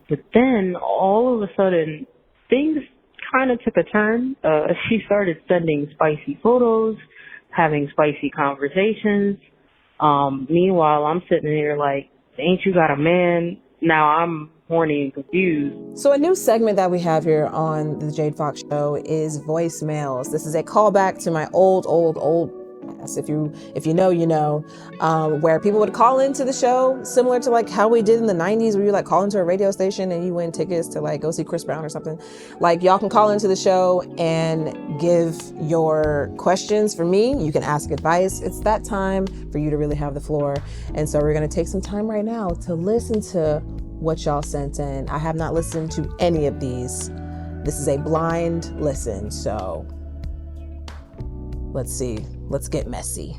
But then all of a sudden, things kind of took a turn. She started sending spicy photos, having spicy conversations. Meanwhile, I'm sitting here like, ain't you got a man? Now I'm horny and confused. So a new segment that we have here on the Jade Fox Show is voicemails. This is a callback to my old podcast. If you know, you know, where people would call into the show, similar to like how we did in the 90s, where you like call into a radio station and you win tickets to like go see Chris Brown or something. Like y'all can call into the show and give your questions for me. You can ask advice. It's that time for you to really have the floor. And so we're going to take some time right now to listen to what y'all sent in. I have not listened to any of these. This is a blind listen, so let's see. Let's get messy.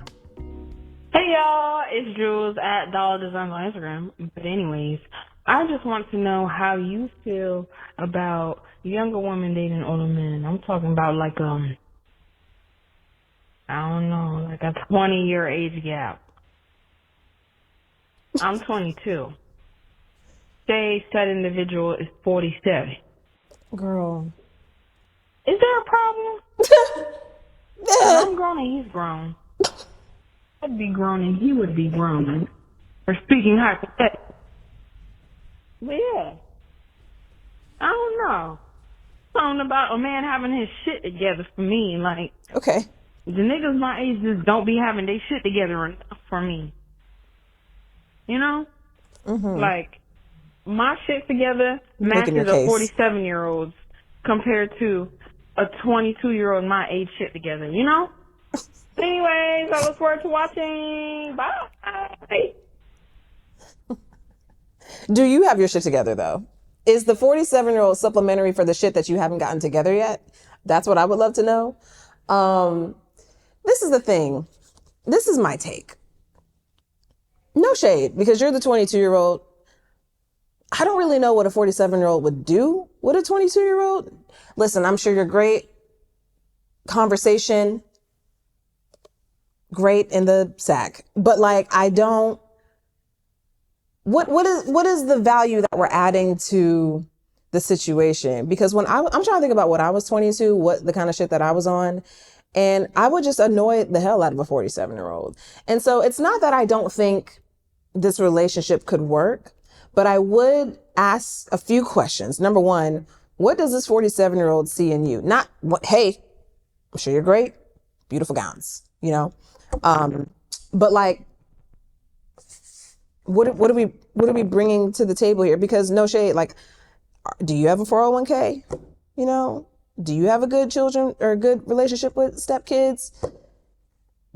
Hey y'all, it's Jules at Dollar Designs on Instagram. But anyways, I just want to know how you feel about younger women dating older men. I'm talking about like I don't know, like a 20-year age gap. I'm 22. Say said individual is 47. Girl. Is there a problem? I'm grown and he's grown. I'd be grown and he would be grown. Or speaking hypothetically. But yeah. I don't know. Something about a man having his shit together for me. Like, okay. The niggas my age just don't be having their shit together enough for me. You know? Mm-hmm. Like, my shit together matches a 47-year-old's compared to a 22-year-old my age shit together, you know? Anyways, I look forward to watching. Bye. Do you have your shit together, though? Is the 47-year-old supplementary for the shit that you haven't gotten together yet? That's what I would love to know. This is the thing. This is my take. No shade, because you're the 22-year-old. I don't really know what a 47-year-old would do with a 22-year-old. Listen, I'm sure you're great. Conversation, great in the sack. But like, I don't, what is the value that we're adding to the situation? Because when I'm trying to think about when I was 22, what the kind of shit that I was on, and I would just annoy the hell out of a 47-year-old. And so it's not that I don't think this relationship could work, but I would ask a few questions. Number one, what does this 47-year-old see in you? Not what, hey, I'm sure you're great, beautiful gowns, you know? But like, what are we bringing to the table here? Because no shade, like, do you have a 401k? You know, do you have a good children or a good relationship with stepkids?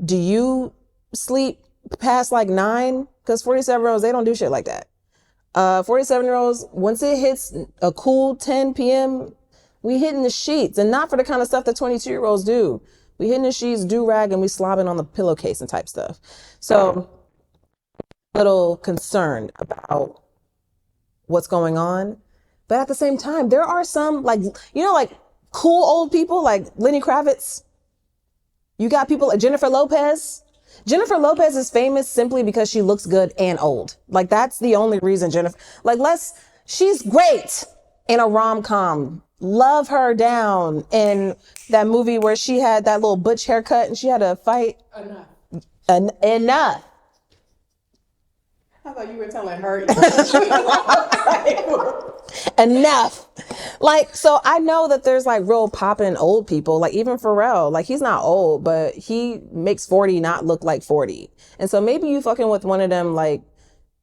Do you sleep past like 9? Because 47-year-olds, they don't do shit like that. 47-year-olds, once it hits a cool 10 p.m., we hitting the sheets, and not for the kind of stuff that 22-year-olds do. We hitting the sheets, do-rag, and we slobbing on the pillowcase and type stuff. So, a little concerned about what's going on. But at the same time, there are some, like, you know, like cool old people like Lenny Kravitz. You got people like Jennifer Lopez. Jennifer Lopez is famous simply because she looks good and old. Like, that's the only reason Jennifer, like, she's great in a rom-com. Love her down in that movie where she had that little butch haircut and she had a fight. Enough. I thought you were telling her. Enough. Like, so I know that there's like real poppin' old people, like even Pharrell, like he's not old, but he makes 40 not look like 40. And so maybe you fucking with one of them like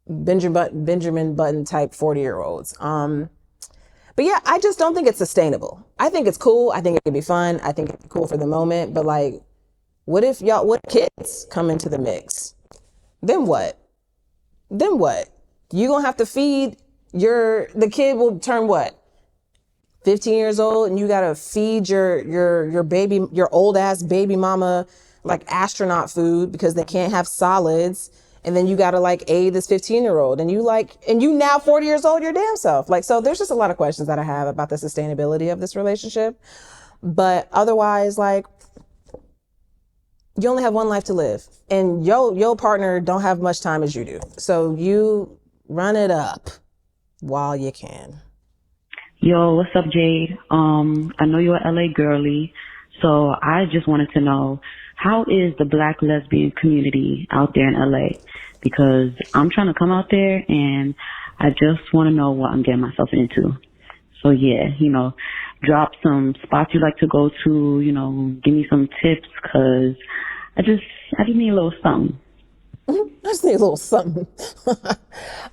Benjamin Button type 40-year-olds. But yeah, I just don't think it's sustainable. I think it's cool. I think it could be fun. I think it's cool for the moment. But like, what if kids come into the mix? Then what? You gonna have to feed the kid will turn what? 15 years old, and you gotta feed your baby, your old ass baby mama, like astronaut food because they can't have solids. And then you gotta like aid this 15-year-old, and you now 40 years old, your damn self. Like, so there's just a lot of questions that I have about the sustainability of this relationship. But otherwise, like, you only have one life to live, and your partner don't have much time as you do. So you run it up. while you can. Yo, what's up, Jade? I know you're a LA girly, so I just wanted to know, how is the Black lesbian community out there in LA? Because I'm trying to come out there and I just want to know what I'm getting myself into. So yeah, drop some spots you like to go to, give me some tips, cause I just need a little something. I just need a little something.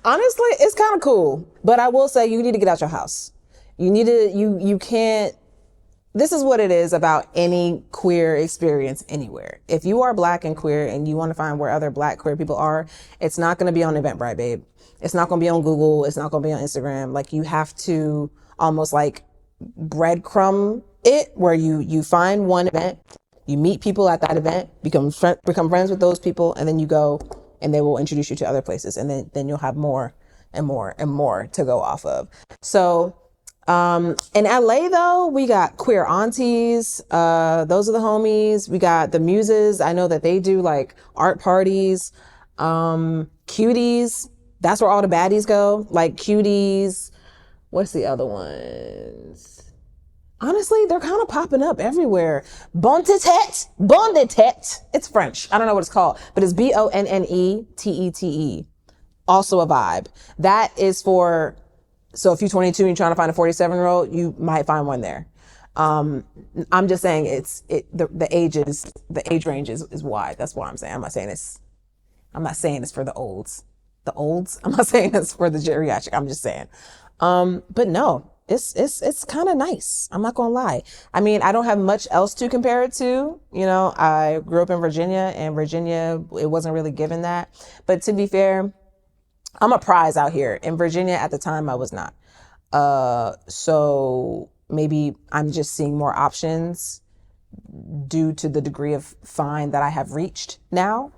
Honestly, it's kind of cool, but I will say you need to get out your house. You can't, this is what it is about any queer experience anywhere. If you are Black and queer and you want to find where other Black queer people are, it's not going to be on Eventbrite, babe. It's not going to be on Google. It's not going to be on Instagram. Like, you have to almost like breadcrumb it, where you find one event, you meet people at that event, become friends with those people, and then you go and they will introduce you to other places, and then you'll have more and more and more to go off of. So in LA though, we got queer aunties, those are the homies. We got the muses. I know that they do like art parties, cuties. That's where all the baddies go. Like cuties. What's the other ones? Honestly, they're kind of popping up everywhere. Bon Tete. It's French. I don't know what it's called, but it's BONNETETE. Also a vibe. That is for, so if you're 22 and you're trying to find a 47-year-old, you might find one there. I'm just saying the age range is wide. That's what I'm saying. I'm not saying it's for the olds. I'm not saying it's for the geriatric. I'm just saying. But no, it's kind of nice. I'm not gonna lie. I mean, I don't have much else to compare it to. I grew up in Virginia, and Virginia, it wasn't really given that. But to be fair, I'm a prize out here. In Virginia at the time, I was not. So maybe I'm just seeing more options due to the degree of fine that I have reached now.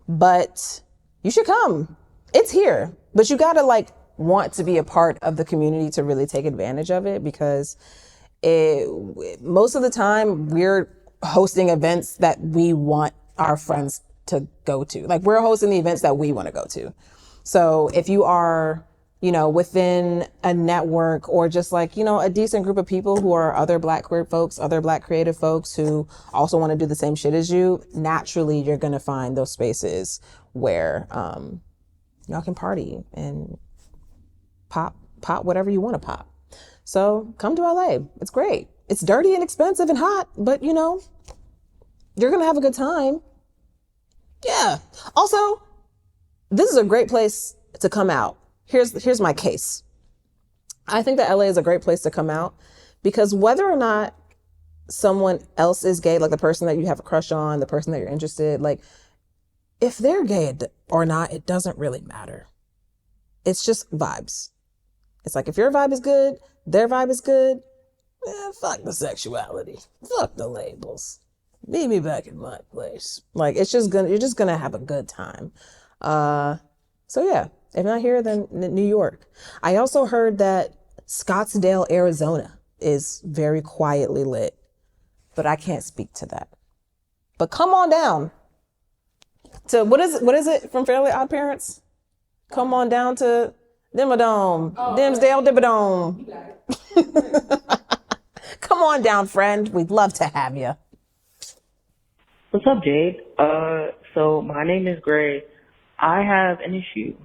But you should come. It's here. But you gotta want to be a part of the community to really take advantage of it, because most of the time we're hosting events that we want our friends to go to. Like, we're hosting the events that we want to go to. So if you are, within a network, or just a decent group of people who are other Black queer folks, other Black creative folks who also want to do the same shit as you, naturally you're going to find those spaces where y'all can party and pop whatever you want to pop. So come to LA. It's great. It's dirty and expensive and hot, but you're going to have a good time. Yeah. Also, this is a great place to come out. Here's my case. I think that LA is a great place to come out, because whether or not someone else is gay, like the person that you have a crush on, the person that you're interested, if they're gay or not, it doesn't really matter. It's just vibes. It's like, if your vibe is good, their vibe is good, fuck the sexuality. Fuck the labels. Meet me back in my place. You're just gonna have a good time. So yeah, if not here, then New York. I also heard that Scottsdale, Arizona is very quietly lit, but I can't speak to that. But come on down to, what is it from Fairly Odd Parents? Come on down to Dimmadome, Dimsdale Dibbadome. Come on down, friend. We'd love to have you. What's up, Jade? So my name is Gray. I have an issue.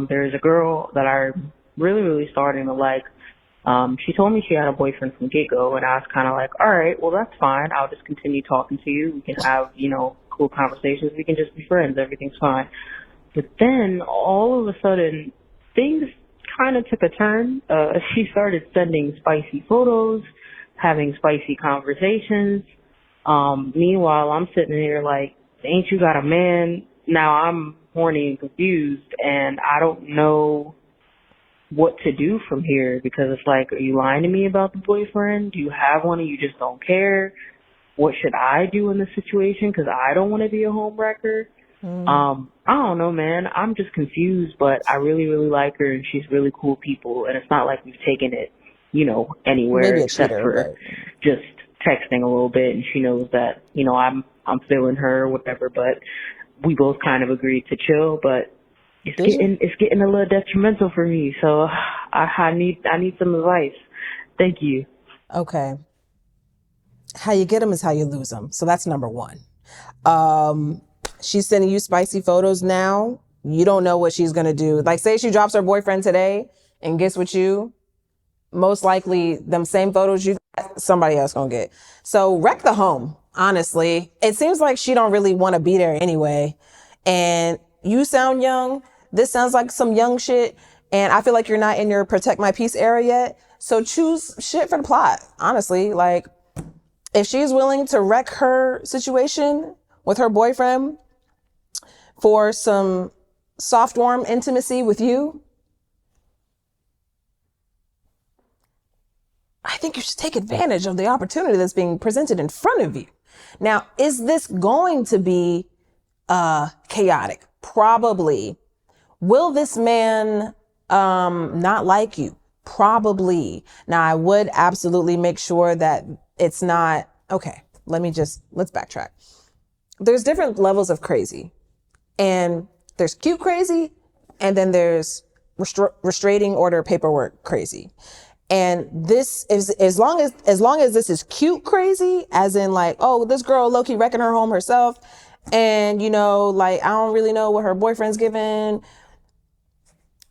There's a girl that I'm really, really starting to like. She told me she had a boyfriend from get-go, and I was kind of like, all right, well, that's fine. I'll just continue talking to you. We can have, cool conversations. We can just be friends. Everything's fine. But then all of a sudden, things kind of took a turn. She started sending spicy photos, having spicy conversations. Meanwhile, I'm sitting here like, ain't you got a man? Now I'm horny and confused, and I don't know what to do from here, because it's like, are you lying to me about the boyfriend? Do you have one and you just don't care? What should I do in this situation? Because I don't want to be a homewrecker. I don't know, man. I'm just confused, but I really, really like her, and she's really cool people, and it's not like we've taken it, anywhere except for just texting a little bit, and she knows that, I'm feeling her or whatever, but we both kind of agreed to chill. But It's getting a little detrimental for me. So I need some advice. Thank you. Okay. How you get them is how you lose them. So that's number one. She's sending you spicy photos now. You don't know what she's going to do. Like, say she drops her boyfriend today and gets with you. Most likely them same photos you got, somebody else going to get. So wreck the home, honestly. It seems like she don't really want to be there anyway. And you sound young. This sounds like some young shit. And I feel like you're not in your protect my peace era yet. So choose shit for the plot, honestly. Like, if she's willing to wreck her situation with her boyfriend for some soft, warm intimacy with you, I think you should take advantage of the opportunity that's being presented in front of you. Now, is this going to be chaotic? Probably. Will this man not like you? Probably. Now, I would absolutely make sure that it's not, okay, let's backtrack. There's different levels of crazy. And there's cute crazy, and then there's restraining order paperwork crazy. And this is, as long as this is cute crazy, as in like, oh, this girl low-key wrecking her home herself, and like, I don't really know what her boyfriend's giving.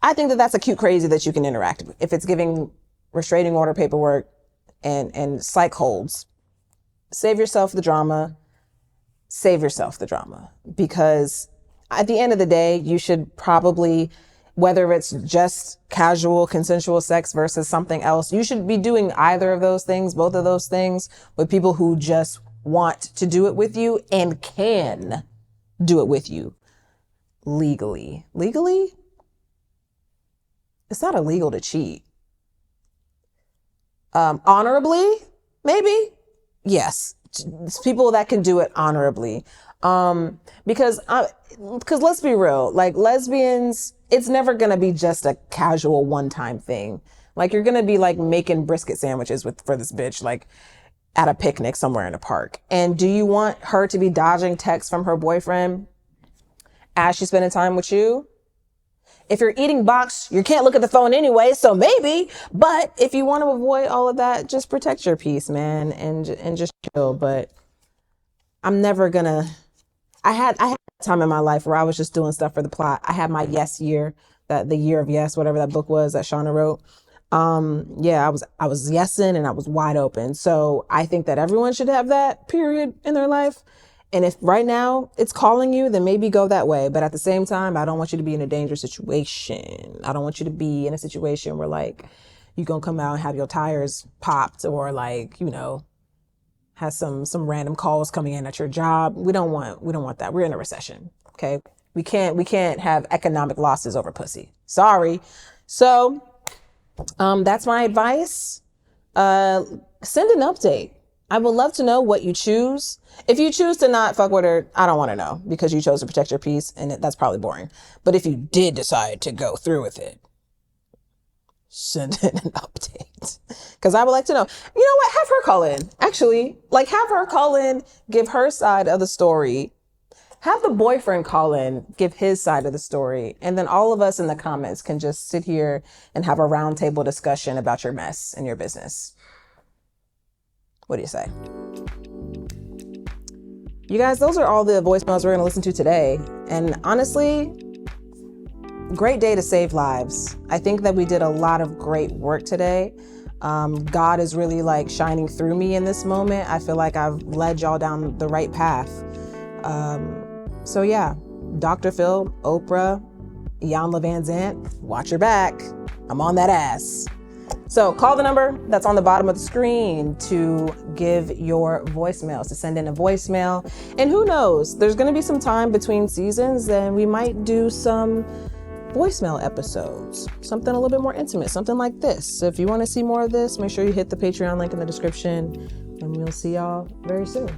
I think that that's a cute crazy that you can interact with. If it's giving restraining order paperwork and psych holds, save yourself the drama, because at the end of the day, you should probably, whether it's just casual consensual sex versus something else, you should be doing either of those things, both of those things, with people who just want to do it with you and can do it with you legally. Legally? It's not illegal to cheat. Honorably? Maybe? Yes. It's people that can do it honorably. Because let's be real, like, lesbians, it's never going to be just a casual one-time thing. Like, you're going to be like making brisket sandwiches for this bitch, like at a picnic somewhere in a park. And do you want her to be dodging texts from her boyfriend as she's spending time with you? If you're eating box, you can't look at the phone anyway, so maybe. But if you want to avoid all of that, just protect your peace, man, and just chill. But I'm never gonna. I had a time in my life where I was just doing stuff for the plot. I had my yes year, the year of yes, whatever that book was that Shauna wrote. Yeah, I was yesing and I was wide open. So I think that everyone should have that period in their life. And if right now it's calling you, then maybe go that way. But at the same time, I don't want you to be in a dangerous situation. I don't want you to be in a situation where, like, you're going to come out and have your tires popped, or like, has some random calls coming in at your job. We don't want that. We're in a recession. Okay. We can't have economic losses over pussy. Sorry. So, that's my advice. Send an update. I would love to know what you choose. If you choose to not fuck with her, I don't want to know, because you chose to protect your peace, and that's probably boring. But if you did decide to go through with it, send in an update, because I would like to know. You know what? Have her call in. Actually, like, have her call in, give her side of the story. Have the boyfriend call in, give his side of the story. And then all of us in the comments can just sit here and have a roundtable discussion about your mess and your business. What do you say? You guys, those are all the voicemails we're going to listen to today. And honestly, great day to save lives. I think that we did a lot of great work today. God is really like shining through me in this moment. I feel like I've led y'all down the right path. So yeah, Dr. Phil, Oprah, Jan Van Zant, watch your back. I'm on that ass. So call the number that's on the bottom of the screen to give your voicemails, to send in a voicemail. And who knows, there's going to be some time between seasons, and we might do some voicemail episodes, something a little bit more intimate, something like this. So if you want to see more of this, make sure you hit the Patreon link in the description, and we'll see y'all very soon.